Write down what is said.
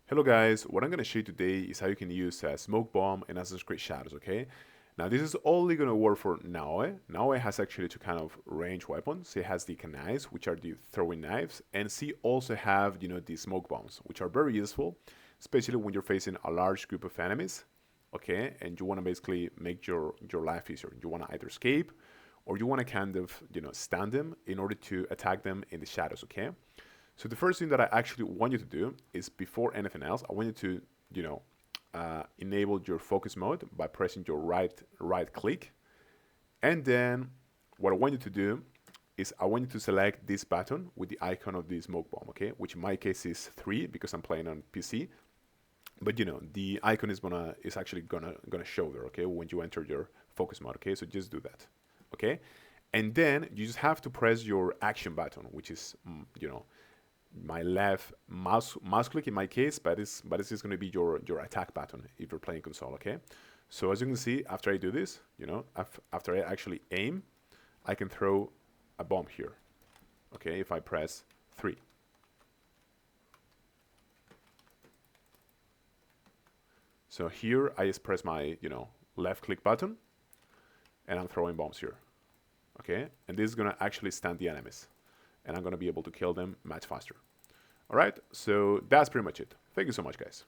Hello guys, what I'm going to show you today is how you can use Smoke Bomb and Assassin's Creed Shadows, okay? Now this is only going to work for Naoe. Naoe has actually two kind of range weapons. She has the Kanais, which are the throwing knives, and she also have, the Smoke Bombs, which are very useful, especially when you're facing a large group of enemies, okay? And you want to basically make your life easier. You want to either escape or you want to kind of, stand them in order to attack them in the shadows, okay? So the first thing that I actually want you to do is before anything else, I want you to, enable your focus mode by pressing your right click. And then what I want you to do is I want you to select this button with the icon of the smoke bomb, okay? Which in my case is 3 because I'm playing on PC. But the icon is actually gonna show there, okay, when you enter your focus mode, okay? So just do that, okay? And then you just have to press your action button, which is my left mouse click in my case, but it's just going to be your attack button if you're playing console, okay? So as you can see, after I do this, after I actually aim, I can throw a bomb here, okay? If I press 3. So here I just press my left click button, and I'm throwing bombs here, okay? And this is going to actually stand the enemies, and I'm going to be able to kill them much faster. All right, so that's pretty much it. Thank you so much, guys.